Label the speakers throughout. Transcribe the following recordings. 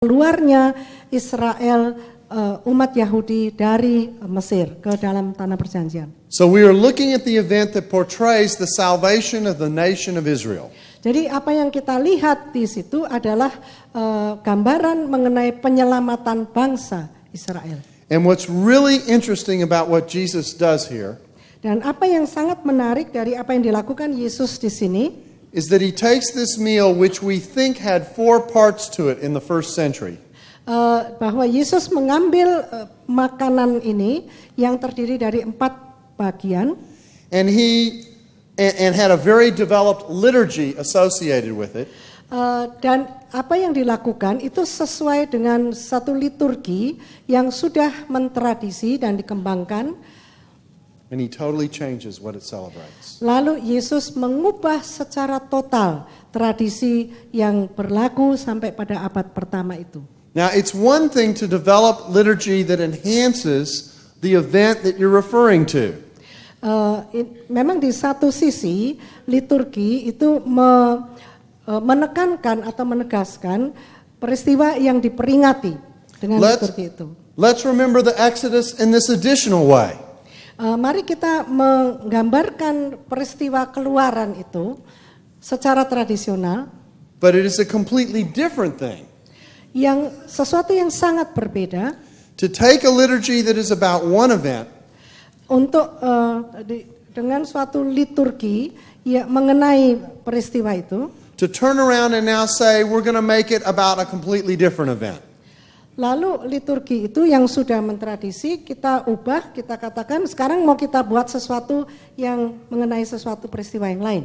Speaker 1: keluarnya Israel umat Yahudi dari Mesir ke dalam tanah perjanjian.
Speaker 2: So we are looking at the event that portrays the salvation of the nation of Israel.
Speaker 1: Jadi apa yang kita lihat di situ adalah gambaran mengenai penyelamatan bangsa Israel.
Speaker 2: And what's really interesting about what Jesus does here
Speaker 1: Dan apa yang sangat menarik dari apa yang dilakukan Yesus di sini
Speaker 2: is that he takes this meal which we think had 4 parts to it in the first century.
Speaker 1: Bahwa Yesus mengambil makanan ini yang terdiri dari 4 bagian.
Speaker 2: And he had a very developed liturgy associated with it.
Speaker 1: Dan apa yang dilakukan itu sesuai dengan satu liturgi yang sudah mentradisi dan dikembangkan.
Speaker 2: And he totally changes what it celebrates.
Speaker 1: Lalu Yesus mengubah secara total tradisi yang berlaku sampai pada abad pertama itu.
Speaker 2: Now it's one thing to develop liturgy that enhances the event that you're referring to.
Speaker 1: Memang di satu sisi liturgi itu menekankan atau menegaskan peristiwa yang diperingati dengan liturgi itu.
Speaker 2: Let's remember the Exodus in this additional way.
Speaker 1: Mari kita menggambarkan peristiwa keluaran itu secara tradisional.
Speaker 2: But it is a completely different thing.
Speaker 1: Yang sesuatu yang sangat berbeda.
Speaker 2: To take a liturgy that is about one event.
Speaker 1: Untuk dengan suatu liturgi yang mengenai peristiwa itu.
Speaker 2: To turn around and now say we're going to make it about a completely different event.
Speaker 1: Lalu liturgi itu yang sudah mentradisi kita ubah, kita katakan sekarang mau kita buat sesuatu yang mengenai sesuatu peristiwa yang lain.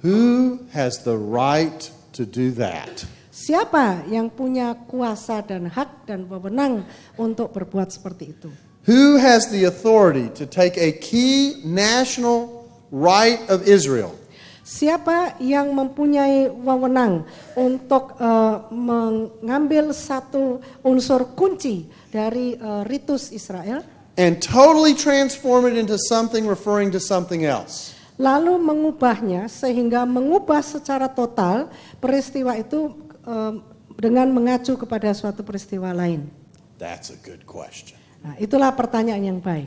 Speaker 2: Who has the right to do that?
Speaker 1: Siapa yang punya kuasa dan hak dan wewenang untuk berbuat seperti itu?
Speaker 2: Who has the authority to take a key national right of Israel?
Speaker 1: Siapa yang mempunyai wewenang untuk mengambil satu unsur kunci dari ritus Israel
Speaker 2: and totally transform it into something referring to something else?
Speaker 1: Lalu mengubahnya sehingga mengubah secara total peristiwa itu dengan mengacu kepada suatu peristiwa lain.
Speaker 2: That's a good question.
Speaker 1: Nah, itulah pertanyaan yang baik.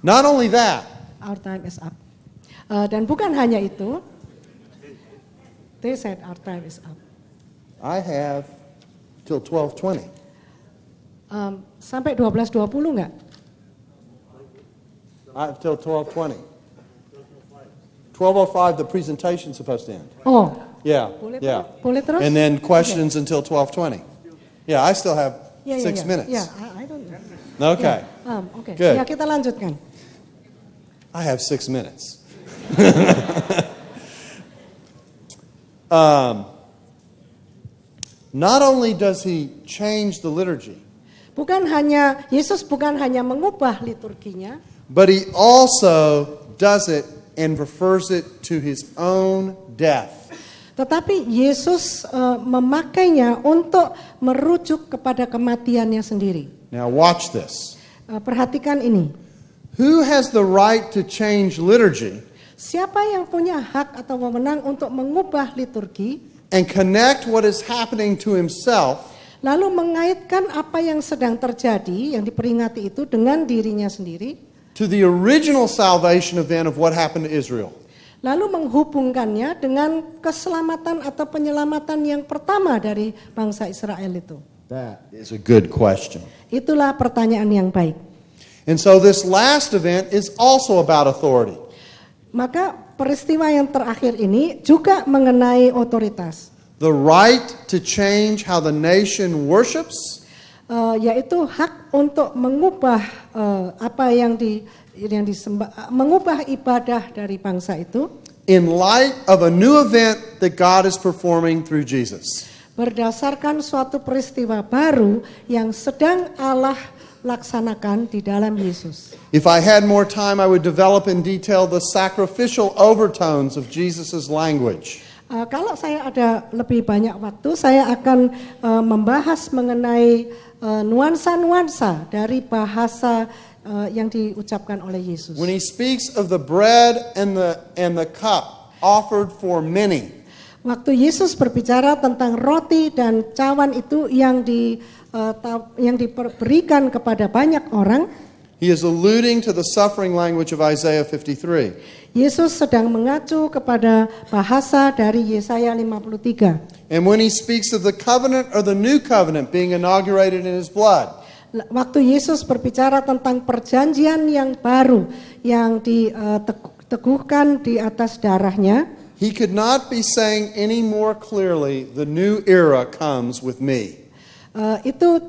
Speaker 2: Not only that,
Speaker 1: our time is up. Dan bukan hanya itu, they said our time is up.
Speaker 2: I have till 12:20.
Speaker 1: Sampai 12:20 enggak?
Speaker 2: I have till 12:20. 12:05 the presentation's supposed to end.
Speaker 1: Oh.
Speaker 2: Yeah.
Speaker 1: Boleh terus?
Speaker 2: And then questions until 12:20. Yeah, I still have 6 minutes.
Speaker 1: Yeah, I don't know.
Speaker 2: Okay.
Speaker 1: Okay.
Speaker 2: Good.
Speaker 1: Ya, kita lanjutkan.
Speaker 2: I have 6 minutes. Not only does he change the liturgy,
Speaker 1: Yesus bukan hanya mengubah liturginya,
Speaker 2: but he also does it and refers it to his own death.
Speaker 1: Tetapi Yesus memakainya untuk merujuk kepada kematiannya sendiri.
Speaker 2: Now watch this.
Speaker 1: Perhatikan ini.
Speaker 2: Who has the right to change liturgy?
Speaker 1: Siapa yang punya hak atau wewenang untuk mengubah liturgi
Speaker 2: and connect what is happening to himself,
Speaker 1: lalu mengaitkan apa yang sedang terjadi yang diperingati itu dengan dirinya sendiri,
Speaker 2: to the original salvation event of what happened to Israel?
Speaker 1: Lalu menghubungkannya dengan keselamatan atau penyelamatan yang pertama dari bangsa Israel itu.
Speaker 2: That is a good question.
Speaker 1: Itulah pertanyaan yang baik.
Speaker 2: And so this last event is also about authority.
Speaker 1: Maka peristiwa yang terakhir ini juga mengenai otoritas.
Speaker 2: The right to change how the nation worships,
Speaker 1: yaitu hak untuk mengubah apa yang disembah, mengubah ibadah dari bangsa itu.
Speaker 2: In light of a new event that God is performing through Jesus.
Speaker 1: Berdasarkan suatu peristiwa baru yang sedang Allah laksanakan di dalam Yesus.
Speaker 2: If I had more time, I would develop in detail the sacrificial overtones of Jesus' language.
Speaker 1: Kalau saya ada lebih banyak waktu, saya akan membahas mengenai nuansa-nuansa dari bahasa yang diucapkan oleh Yesus.
Speaker 2: When he speaks of the bread and the cup offered for many.
Speaker 1: Waktu Yesus berbicara tentang roti dan cawan itu yang diberikan kepada banyak orang,
Speaker 2: he is alluding to the suffering language of Isaiah 53.
Speaker 1: Yesus sedang mengacu kepada bahasa dari Yesaya 53.
Speaker 2: And when he speaks of the covenant or the new covenant being inaugurated in his blood,
Speaker 1: Waktu Yesus berbicara tentang perjanjian yang baru yang diteguhkan di atas darahnya,
Speaker 2: he could not be saying any more clearly, the new era comes with me.
Speaker 1: Itu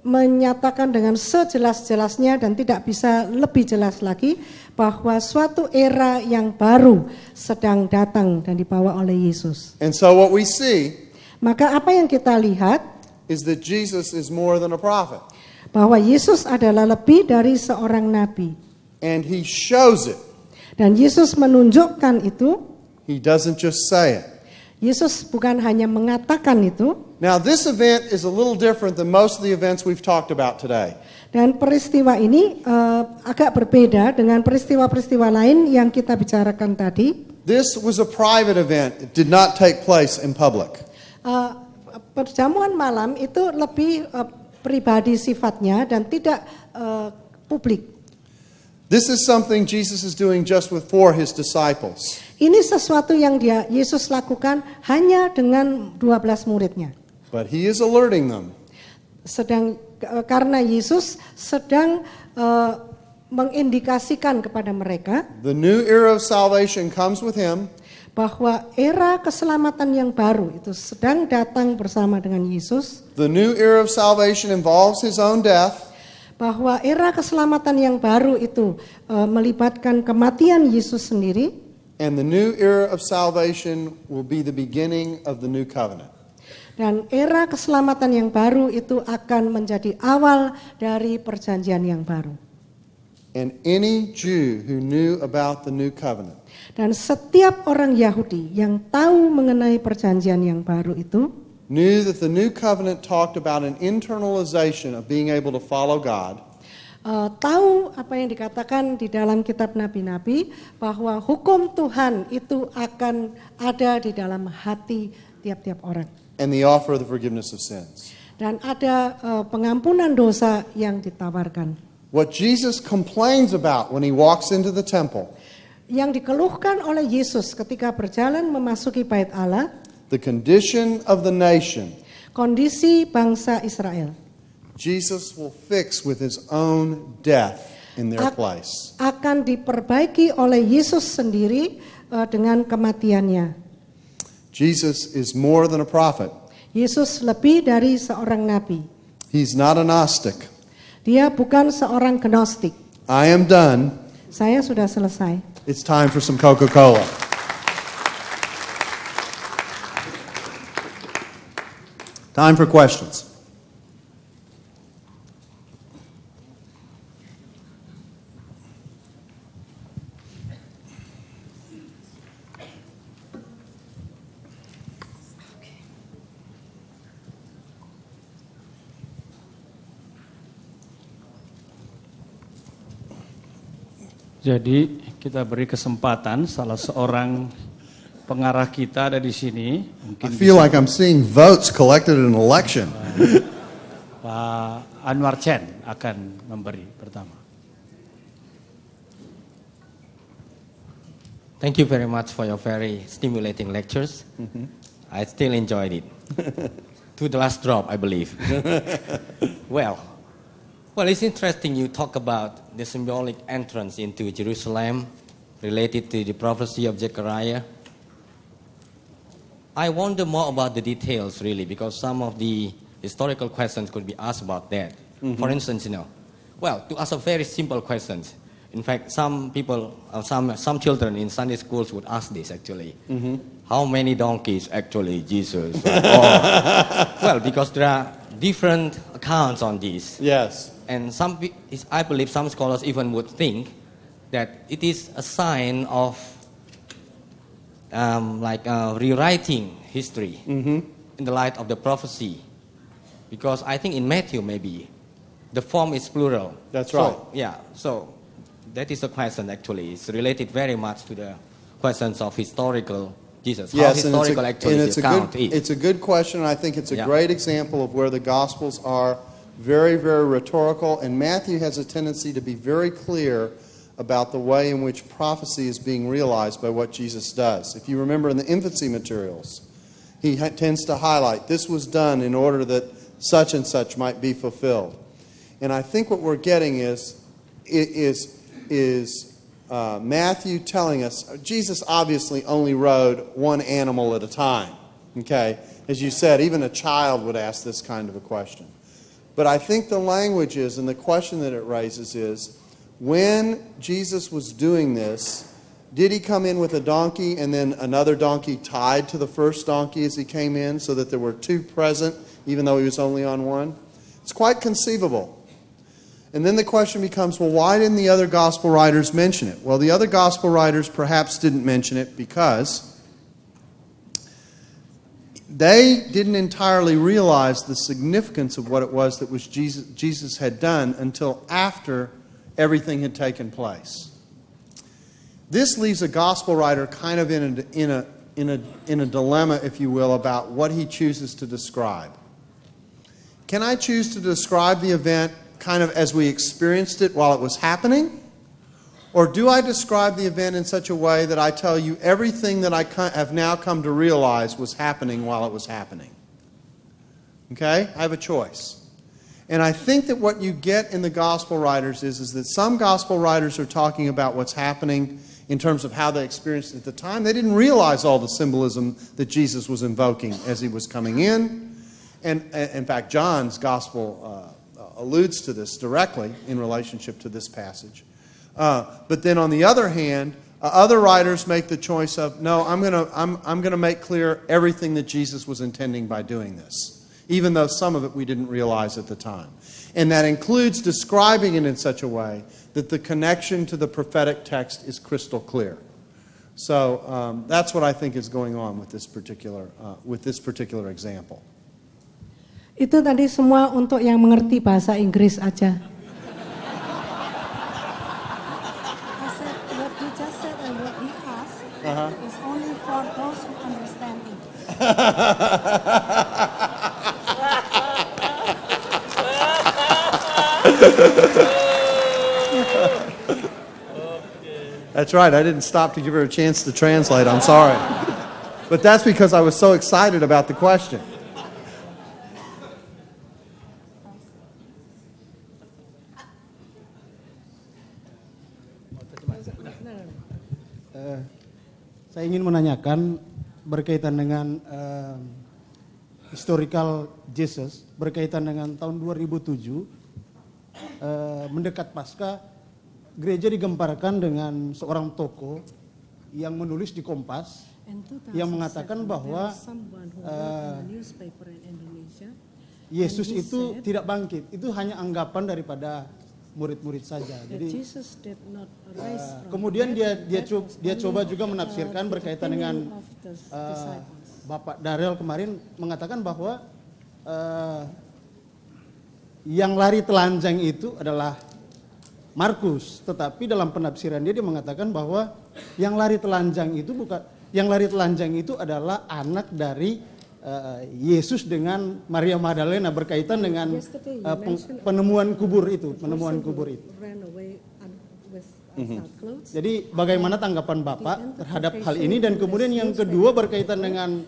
Speaker 1: menyatakan dengan sejelas-jelasnya dan tidak bisa lebih jelas lagi bahwa suatu era yang baru sedang datang dan dibawa oleh Yesus.
Speaker 2: And so what we see
Speaker 1: Maka apa yang kita lihat
Speaker 2: is that Jesus is more than a prophet.
Speaker 1: bahwa Yesus adalah lebih dari seorang nabi.
Speaker 2: And he shows it.
Speaker 1: Dan Yesus menunjukkan itu.
Speaker 2: He doesn't just say it.
Speaker 1: Yesus bukan hanya mengatakan itu.
Speaker 2: Now this event is a little different than most of the events we've talked about today.
Speaker 1: Dan peristiwa ini agak berbeda dengan peristiwa-peristiwa lain yang kita bicarakan tadi.
Speaker 2: This was a private event. It did not take place in public.
Speaker 1: Perjamuan malam itu lebih pribadi sifatnya dan tidak publik.
Speaker 2: This is something Jesus is doing just for his disciples.
Speaker 1: Ini sesuatu yang Yesus lakukan hanya dengan 12 muridnya.
Speaker 2: But he is alerting them.
Speaker 1: Karena Yesus sedang mengindikasikan kepada mereka
Speaker 2: The new era of salvation comes with him.
Speaker 1: Bahwa era keselamatan yang baru itu sedang datang bersama dengan Yesus.
Speaker 2: The new era of salvation involves his own death.
Speaker 1: Bahwa era keselamatan yang baru itu melibatkan kematian Yesus sendiri.
Speaker 2: And the new era of salvation will be the beginning of the new covenant.
Speaker 1: Dan era keselamatan yang baru itu akan menjadi awal dari perjanjian yang baru.
Speaker 2: And any Jew who knew about the new covenant
Speaker 1: Dan setiap orang Yahudi yang tahu mengenai perjanjian yang baru itu
Speaker 2: knew that the new covenant talked about an internalization of being able to follow God.
Speaker 1: Tahu apa yang dikatakan di dalam kitab nabi-nabi bahwa hukum Tuhan itu akan ada di dalam hati tiap-tiap orang.
Speaker 2: And the offer of the forgiveness of sins.
Speaker 1: Dan ada pengampunan dosa yang ditawarkan.
Speaker 2: What Jesus complains about when he walks into the temple,
Speaker 1: Yang dikeluhkan oleh Yesus ketika berjalan memasuki bait Allah,
Speaker 2: the condition of the nation,
Speaker 1: kondisi bangsa Israel,
Speaker 2: Jesus will fix with his own death in their place.
Speaker 1: akan diperbaiki oleh Yesus sendiri dengan kematiannya.
Speaker 2: Jesus is more than a prophet.
Speaker 1: Yesus lebih dari seorang nabi.
Speaker 2: He's not a Gnostic.
Speaker 1: Dia bukan seorang gnostik.
Speaker 2: I am done.
Speaker 1: Saya sudah selesai.
Speaker 2: It's time for some Coca-Cola. Time for questions.
Speaker 3: Jadi kita beri kesempatan salah seorang pengarah kita ada di sini.
Speaker 2: I feel like I'm seeing votes collected in an election.
Speaker 3: Pak Anwar Chen akan memberi pertama.
Speaker 4: Thank you very much for your very stimulating lectures. I still enjoyed it. To the last drop, I believe. Well, it's interesting you talk about the symbolic entrance into Jerusalem related to the prophecy of Zechariah. I wonder more about the details, really, because some of the historical questions could be asked about that. For instance, to ask a very simple question. In fact, some people, some children in Sunday schools would ask this actually. How many donkeys actually Jesus? Because there are different accounts on this.
Speaker 2: Yes.
Speaker 4: And I believe some scholars even would think that it is a sign of rewriting history in the light of the prophecy. Because I think in Matthew maybe the form is plural.
Speaker 2: That's right.
Speaker 4: So that is a question actually. It's related very much to the questions of historical Jesus? How
Speaker 2: Yes, and
Speaker 4: historical actually the account is?
Speaker 2: it's a good question, and I think it's a
Speaker 4: Yeah.
Speaker 2: great example of where the Gospels are very, very rhetorical, and Matthew has a tendency to be very clear about the way in which prophecy is being realized by what Jesus does. If you remember in the infancy materials, he tends to highlight this was done in order that such and such might be fulfilled. And I think what we're getting is Matthew telling us, Jesus obviously only rode one animal at a time. Okay? As you said, even a child would ask this kind of a question. But I think the language is, and the question that it raises is, when Jesus was doing this, did he come in with a donkey and then another donkey tied to the first donkey as he came in so that there were two present, even though he was only on one? It's quite conceivable. And then the question becomes, well, why didn't the other gospel writers mention it? Well, the other gospel writers perhaps didn't mention it because they didn't entirely realize the significance of what it was that Jesus had done until after everything had taken place. This leaves a gospel writer kind of in a dilemma, if you will, about what he chooses to describe. Can I choose to describe the event kind of as we experienced it while it was happening? Or do I describe the event in such a way that I tell you everything that I have now come to realize was happening while it was happening? Okay? I have a choice. And I think that what you get in the gospel writers is that some gospel writers are talking about what's happening in terms of how they experienced it at the time. They didn't realize all the symbolism that Jesus was invoking as he was coming in. And in fact, John's gospel alludes to this directly in relationship to this passage. But then on the other hand, other writers make the choice of, no, I'm going to make clear everything that Jesus was intending by doing this, even though some of it we didn't realize at the time. And that includes describing it in such a way that the connection to the prophetic text is crystal clear. So that's what I think is going on with this particular example.
Speaker 1: Itu tadi semua untuk yang mengerti bahasa Inggris aja.
Speaker 5: I said what you just said and what he asked is only for those who understand it.
Speaker 2: That's right. I didn't stop to give her a chance to translate. I'm sorry. But that's because I was so excited about the question.
Speaker 6: Saya ingin menanyakan berkaitan dengan historical Jesus, berkaitan dengan tahun 2007, mendekat Paskah, gereja digemparkan dengan seorang tokoh yang menulis di Kompas yang mengatakan bahwa Yesus itu tidak bangkit. Itu hanya anggapan daripada murid-murid saja. Jadi kemudian dia coba juga menafsirkan berkaitan dengan Bapak Darrell kemarin mengatakan bahwa yang lari telanjang itu adalah Markus, tetapi dalam penafsiran dia mengatakan bahwa yang lari telanjang itu adalah anak dari Yesus dengan Maria Magdalena berkaitan dengan penemuan kubur itu. Jadi bagaimana tanggapan Bapak terhadap hal ini, dan kemudian yang kedua berkaitan dengan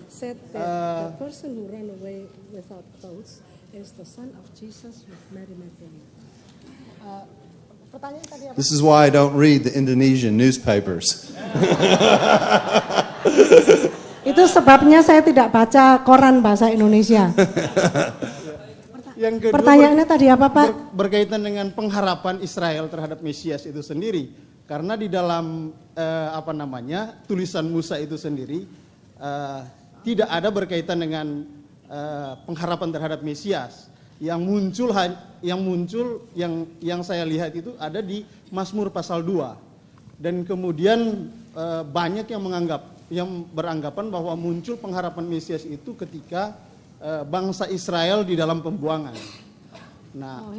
Speaker 2: This is why I don't read the Indonesian newspapers.
Speaker 1: Itu sebabnya saya tidak baca koran bahasa Indonesia.
Speaker 6: Yang kedua,
Speaker 1: pertanyaannya tadi apa, Pak?
Speaker 6: Berkaitan dengan pengharapan Israel terhadap Mesias itu sendiri. Karena di dalam tulisan Musa itu sendiri tidak ada berkaitan dengan pengharapan terhadap Mesias. Yang muncul yang saya lihat itu ada di Mazmur pasal 2. Dan kemudian banyak yang beranggapan bahwa muncul pengharapan Mesias itu ketika bangsa Israel di dalam pembuangan. Nah,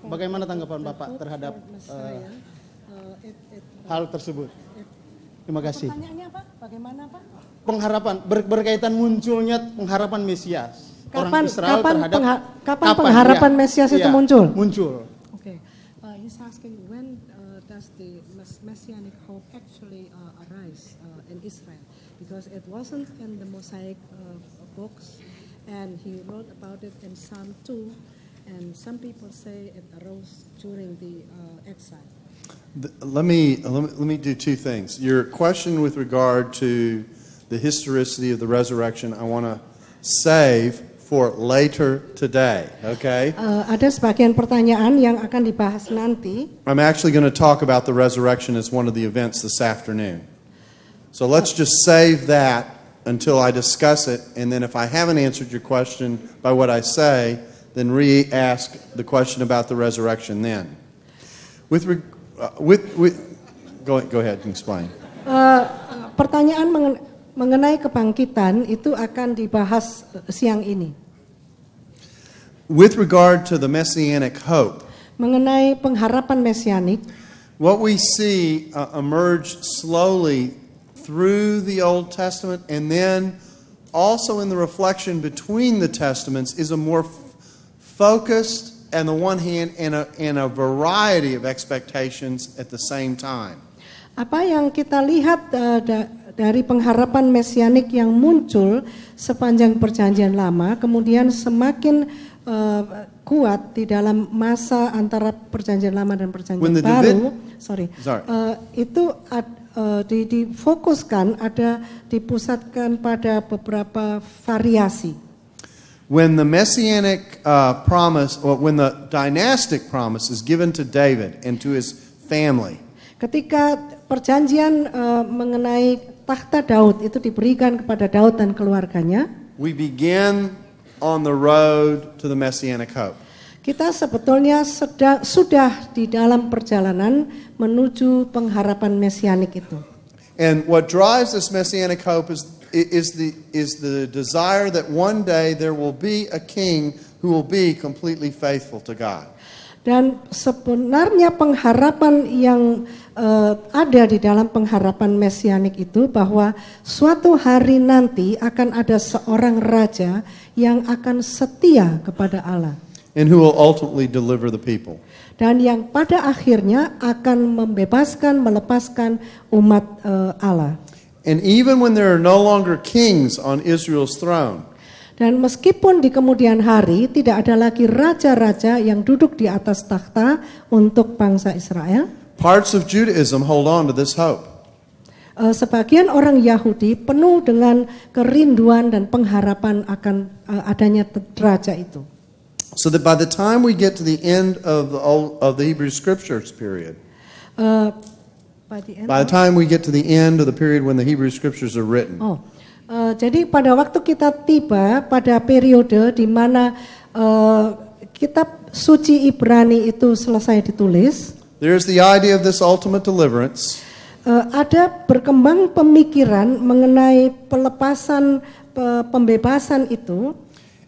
Speaker 6: bagaimana tanggapan Bapak terhadap hal tersebut? Terima kasih.
Speaker 1: Pertanyaannya apa? Bagaimana Pak?
Speaker 6: Pengharapan berkaitan munculnya pengharapan Mesias. Orang Israel terhadap
Speaker 1: kapan pengharapan Mesias itu muncul?
Speaker 6: Muncul.
Speaker 1: Okay. He's asking when does the messianic hope actually arise in Israel? Because it wasn't in the Mosaic books, and he wrote about it in Psalm 2, and some people say it arose during the exile.
Speaker 2: Let me do two things. Your question with regard to the historicity of the resurrection, I want to save for later today, okay?
Speaker 1: Ada sebagian pertanyaan yang akan dibahas nanti.
Speaker 2: I'm actually going to talk about the resurrection as one of the events this afternoon. So let's just save that until I discuss it, and then if I haven't answered your question by what I say, then re-ask the question about the resurrection then. Go ahead and explain.
Speaker 1: Pertanyaan mengenai kebangkitan itu akan dibahas siang ini.
Speaker 2: With regard to the messianic hope,
Speaker 1: Mengenai pengharapan mesianik,
Speaker 2: what we see emerge slowly through the Old Testament and then also in the reflection between the Testaments is a more focused, on the one hand, and a variety of expectations at the same time.
Speaker 1: apa yang kita lihat dari pengharapan mesianik yang muncul sepanjang perjanjian lama, kemudian semakin kuat di dalam masa antara perjanjian lama dan perjanjian baru, itu difokuskan, dipusatkan pada beberapa variasi.
Speaker 2: When the messianic promise, or when the dynastic promise is given to David and to his family,
Speaker 1: ketika perjanjian mengenai takhta Daud itu diberikan kepada Daud dan keluarganya,
Speaker 2: we begin on the road to the messianic hope.
Speaker 1: Kita sebetulnya sudah di dalam perjalanan menuju pengharapan mesianik itu.
Speaker 2: And what drives this messianic hope is the desire that one day there will be a king who will be completely faithful to God.
Speaker 1: Dan sebenarnya pengharapan yang ada di dalam pengharapan mesianik itu bahwa suatu hari nanti akan ada seorang raja yang akan setia kepada Allah.
Speaker 2: And who will ultimately deliver the people.
Speaker 1: Dan yang pada akhirnya akan melepaskan umat Allah.
Speaker 2: And even when there are no longer kings on Israel's throne,
Speaker 1: dan meskipun di kemudian hari tidak ada lagi raja-raja yang duduk di atas takhta untuk bangsa Israel,
Speaker 2: parts of Judaism hold on to this hope.
Speaker 1: Sebagian orang Yahudi penuh dengan kerinduan dan pengharapan akan adanya raja itu.
Speaker 2: So that by the time we get to the end of the Hebrew Scriptures period, by the time we get to the end of the period when the Hebrew Scriptures are written,
Speaker 1: jadi pada waktu kita tiba pada periode di mana kitab suci Ibrani itu selesai ditulis,
Speaker 2: there's the idea of this ultimate deliverance.
Speaker 1: Ada berkembang pemikiran mengenai pembebasan itu.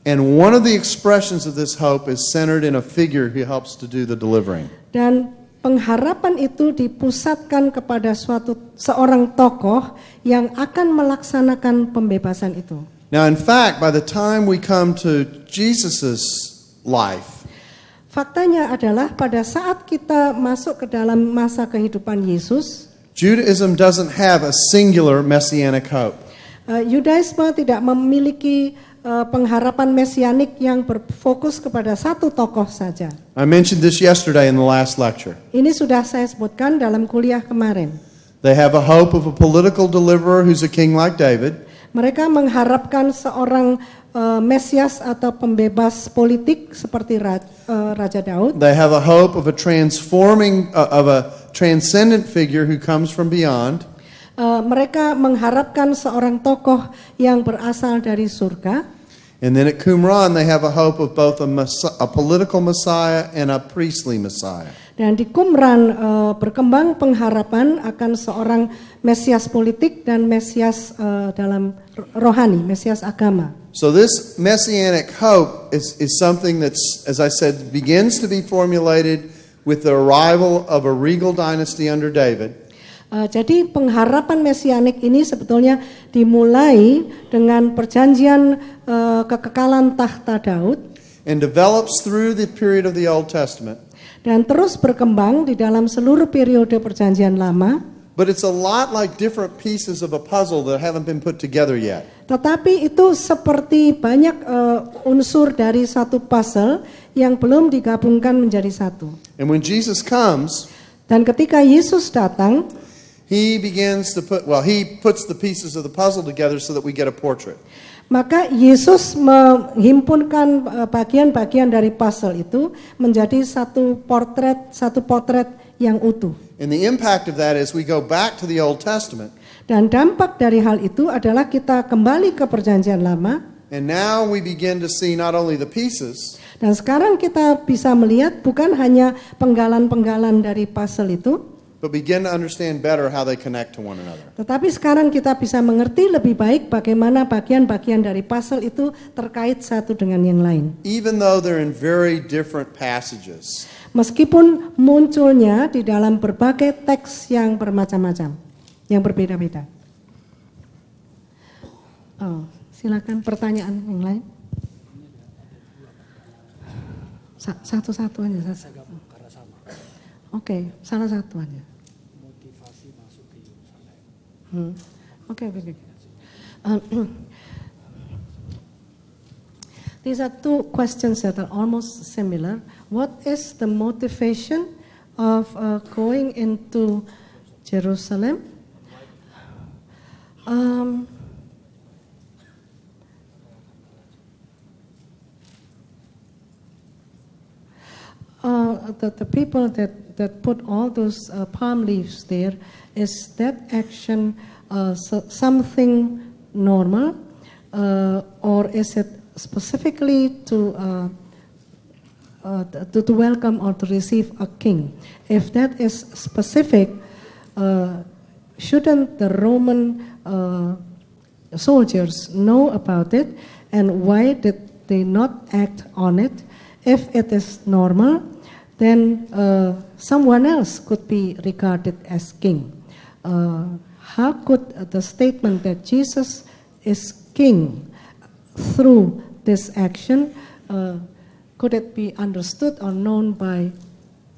Speaker 2: And one of the expressions of this hope is centered in a figure who helps to do the delivering.
Speaker 1: Dan pengharapan itu dipusatkan kepada seorang tokoh yang akan melaksanakan pembebasan itu.
Speaker 2: Now, in fact, by the time we come to Jesus's life,
Speaker 1: faktanya adalah pada saat kita masuk ke dalam masa kehidupan Yesus,
Speaker 2: Judaism doesn't have a singular messianic hope.
Speaker 1: Yudaisme tidak memiliki pengharapan mesianik yang berfokus kepada satu tokoh saja.
Speaker 2: I mentioned this yesterday in the last lecture.
Speaker 1: Ini sudah saya sebutkan dalam kuliah kemarin.
Speaker 2: They have a hope of a political deliverer who's a king like David.
Speaker 1: Mereka mengharapkan seorang Mesias atau pembebas politik seperti Raja Daud.
Speaker 2: They have a hope of a transcendent figure who comes from beyond.
Speaker 1: Mereka mengharapkan seorang tokoh yang berasal dari surga.
Speaker 2: And then at Qumran they have a hope of both a political Messiah and a priestly Messiah.
Speaker 1: Dan di Qumran berkembang pengharapan akan seorang Mesias politik dan Mesias dalam rohani, Mesias agama.
Speaker 2: So this messianic hope is something that's, as I said, begins to be formulated with the arrival of a regal dynasty under David.
Speaker 1: Jadi pengharapan mesianik ini sebetulnya dimulai dengan perjanjian kekekalan tahta Daud
Speaker 2: and develops through the period of the Old Testament.
Speaker 1: dan terus berkembang di dalam seluruh periode perjanjian lama.
Speaker 2: But it's a lot like different pieces of a puzzle that haven't been put together yet.
Speaker 1: Tetapi itu seperti banyak unsur dari satu puzzle yang belum digabungkan menjadi satu.
Speaker 2: And when Jesus comes,
Speaker 1: Dan ketika Yesus datang,
Speaker 2: he puts the pieces of the puzzle together so that we get a portrait.
Speaker 1: maka Yesus menghimpunkan bagian-bagian dari puzzle itu menjadi satu potret yang utuh.
Speaker 2: And the impact of that is we go back to the Old Testament.
Speaker 1: Dan dampak dari hal itu adalah kita kembali ke perjanjian lama.
Speaker 2: And now we begin to see not only the pieces,
Speaker 1: Dan sekarang kita bisa melihat bukan hanya penggalan-penggalan dari puzzle itu,
Speaker 2: but begin to understand better how they connect to one another.
Speaker 1: tetapi sekarang kita bisa mengerti lebih baik bagaimana bagian-bagian dari puzzle itu terkait satu dengan yang lain.
Speaker 2: Even though they're in very different passages.
Speaker 1: Meskipun munculnya di dalam berbagai teks yang bermacam-macam, yang berbeda-beda. Oh, silakan pertanyaan yang lain. Satu-satu aja. Oke, salah satu aja. Okay. These are two questions that are almost similar. What is the motivation of going into Jerusalem? The people that put all those palm leaves there, is that action something normal, or is it specifically to welcome or to receive a king? If that is specific, shouldn't the Roman soldiers know about it, and why did they not act on it? If it is normal, then someone else could be regarded as king. How could the statement that Jesus is king through this action, could it be understood or known by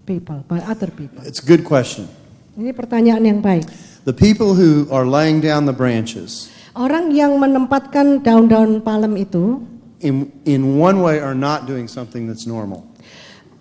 Speaker 1: people, by other people?
Speaker 2: It's a good question.
Speaker 1: Ini pertanyaan yang baik.
Speaker 2: The people who are laying down the branches,
Speaker 1: Orang yang menempatkan daun-daun palem itu
Speaker 2: in one way are not doing something that's normal.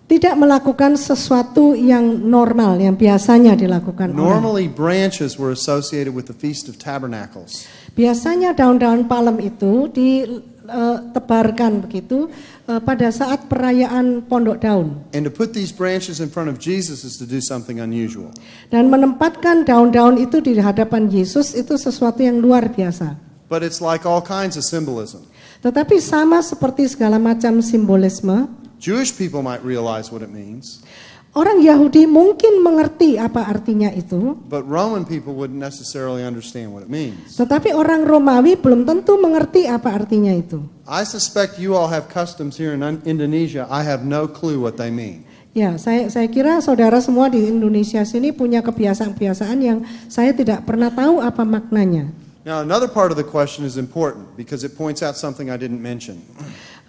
Speaker 1: tidak melakukan sesuatu yang normal, yang biasanya dilakukan orang.
Speaker 2: Normally branches were associated with the Feast of Tabernacles.
Speaker 1: Biasanya daun-daun palem itu ditebarkan begitu pada saat perayaan Pondok Daun.
Speaker 2: And to put these branches in front of Jesus is to do something unusual.
Speaker 1: Dan menempatkan daun-daun itu di hadapan Yesus itu sesuatu yang luar biasa.
Speaker 2: But it's like all kinds of symbolism.
Speaker 1: Tetapi sama seperti segala macam simbolisme,
Speaker 2: Jewish people might realize what it means,
Speaker 1: orang Yahudi mungkin mengerti apa artinya itu,
Speaker 2: but Roman people wouldn't necessarily understand what it means.
Speaker 1: tetapi orang Romawi belum tentu mengerti apa artinya itu.
Speaker 2: I suspect you all have customs here in Indonesia. I have no clue what they mean.
Speaker 1: Ya, saya kira saudara semua di Indonesia sini punya kebiasaan-kebiasaan yang saya tidak pernah tahu apa maknanya.
Speaker 2: Now, another part of the question is important because it points out something I didn't mention.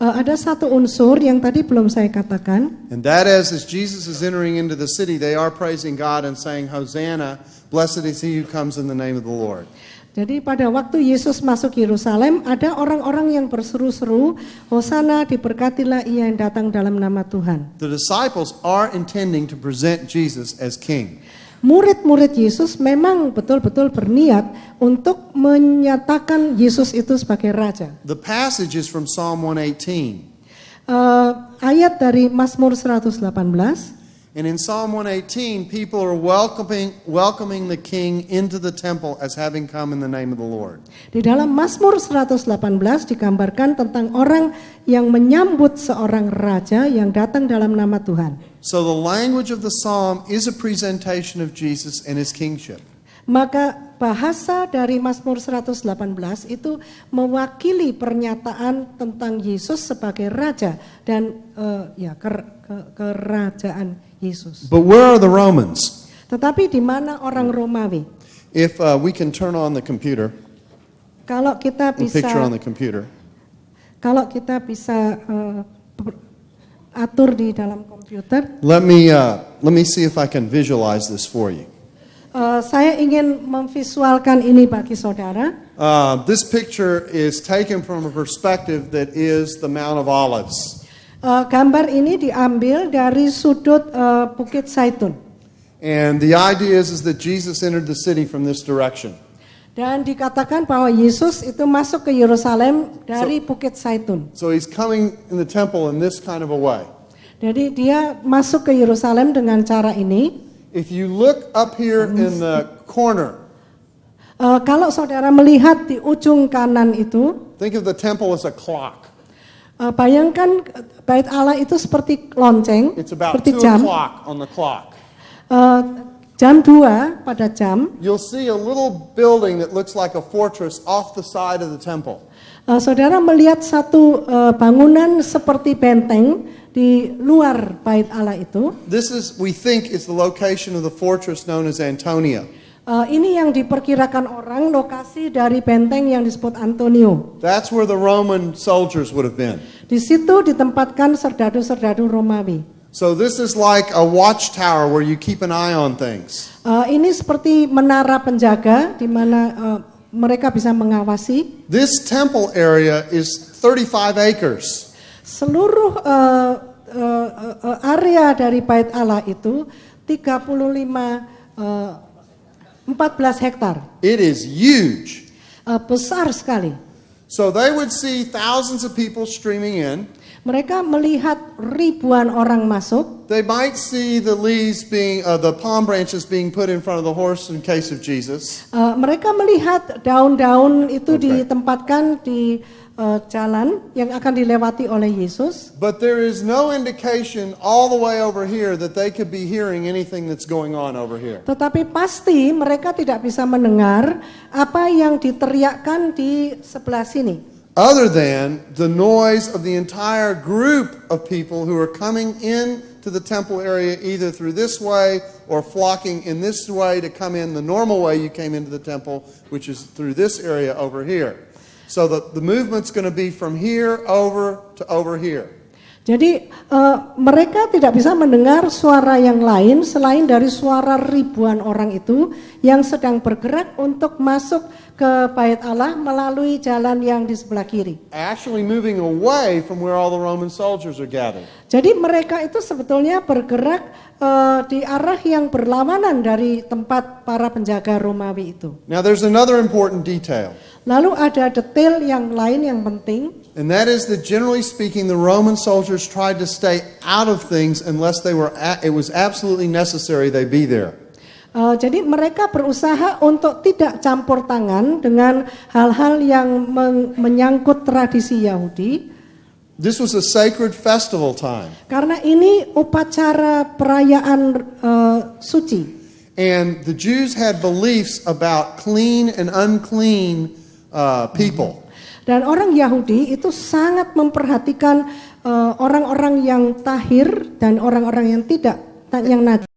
Speaker 1: Ada satu unsur yang tadi belum saya katakan,
Speaker 2: And that is, as Jesus is entering into the city, they are praising God and saying, Hosanna, blessed is he who comes in the name of the Lord.
Speaker 1: jadi pada waktu Yesus masuk Yerusalem, ada orang-orang yang berseru-seru, Hosana, diberkatilah ia yang datang dalam nama Tuhan.
Speaker 2: The disciples are intending to present Jesus as king.
Speaker 1: Murid-murid Yesus memang betul-betul berniat untuk menyatakan Yesus itu sebagai raja.
Speaker 2: The passage is from Psalm 118.
Speaker 1: Ayat dari Mazmur 118.
Speaker 2: And in Psalm 118, people are welcoming the king into the temple as having come in the name of the Lord.
Speaker 1: Di dalam Mazmur 118 digambarkan tentang orang yang menyambut seorang raja yang datang dalam nama Tuhan.
Speaker 2: So the language of the psalm is a presentation of Jesus and his kingship.
Speaker 1: Maka bahasa dari Mazmur 118 itu mewakili pernyataan tentang Yesus sebagai raja dan kerajaan Yesus.
Speaker 2: But where are the Romans?
Speaker 1: Tetapi di mana orang Romawi?
Speaker 2: If we can turn on the computer,
Speaker 1: Kalau kita
Speaker 2: the picture on
Speaker 1: bisa
Speaker 2: the computer.
Speaker 1: atur di dalam komputer,
Speaker 2: Let me see if I can visualize this for you.
Speaker 1: saya ingin memvisualkan ini bagi saudara.
Speaker 2: This picture is taken from a perspective that is the Mount of Olives.
Speaker 1: Gambar ini diambil dari sudut Bukit Zaitun.
Speaker 2: And the idea is that Jesus entered the city from this direction.
Speaker 1: Dan dikatakan bahwa Yesus itu masuk ke Yerusalem dari Bukit Zaitun.
Speaker 2: So he's coming in the temple in this kind of a way.
Speaker 1: Jadi dia masuk ke Yerusalem dengan cara ini.
Speaker 2: If you look up here in the corner,
Speaker 1: Kalau saudara melihat di ujung kanan itu,
Speaker 2: think of the temple as a clock.
Speaker 1: bayangkan Bait Allah itu seperti lonceng,
Speaker 2: It's about
Speaker 1: seperti
Speaker 2: 2
Speaker 1: jam.
Speaker 2: o'clock on the clock.
Speaker 1: Jam 2 pada jam.
Speaker 2: You'll see a little building that looks like a fortress off the side of the temple.
Speaker 1: Saudara melihat satu bangunan seperti benteng di luar Bait Allah itu.
Speaker 2: This is, we think, is the location of the fortress known as Antonia.
Speaker 1: Ini yang diperkirakan orang lokasi dari benteng yang disebut Antonio.
Speaker 2: That's where the Roman soldiers would have been.
Speaker 1: Di situ ditempatkan serdadu-serdadu Romawi.
Speaker 2: So this is like a watchtower where you keep an eye on things.
Speaker 1: Ini seperti menara penjaga di mana mereka bisa mengawasi.
Speaker 2: This temple area is 35 acres.
Speaker 1: Seluruh area dari Bait Allah itu 14 hektar.
Speaker 2: It is huge.
Speaker 1: Besar sekali.
Speaker 2: So they would see thousands of people streaming in.
Speaker 1: Mereka melihat ribuan orang masuk.
Speaker 2: They might see the leaves being, the palm branches being put in front of the horse in case of Jesus.
Speaker 1: Mereka melihat daun-daun itu
Speaker 2: Okay.
Speaker 1: ditempatkan di jalan yang akan dilewati oleh Yesus.
Speaker 2: But there is no indication all the way over here that they could be hearing anything that's going on over here.
Speaker 1: Tetapi pasti mereka tidak bisa mendengar apa yang diteriakkan di sebelah sini.
Speaker 2: Other than the noise of the entire group of people who are coming in to the temple area either through this way or flocking in this way to come in the normal way you came into the temple, which is through this area over here. So the movement's going to be from here over to over here.
Speaker 1: Jadi mereka tidak bisa mendengar suara yang lain selain dari suara ribuan orang itu yang sedang bergerak untuk masuk ke Bait Allah melalui jalan yang di sebelah kiri.
Speaker 2: Actually moving away from where all the Roman soldiers are gathered.
Speaker 1: Jadi mereka itu sebetulnya bergerak di arah yang berlawanan dari tempat para penjaga Romawi itu.
Speaker 2: Now there's another important detail.
Speaker 1: Lalu ada detail yang lain yang penting.
Speaker 2: And that is that generally speaking, the Roman soldiers tried to stay out of things unless it was absolutely necessary they be there.
Speaker 1: Jadi mereka berusaha untuk tidak campur tangan dengan hal-hal yang menyangkut tradisi Yahudi.
Speaker 2: This was a sacred festival time.
Speaker 1: Karena ini upacara perayaan suci.
Speaker 2: And the Jews had beliefs about clean and unclean people.
Speaker 1: Dan orang Yahudi itu sangat memperhatikan orang-orang yang tahir dan orang-orang yang tidak, yang najis.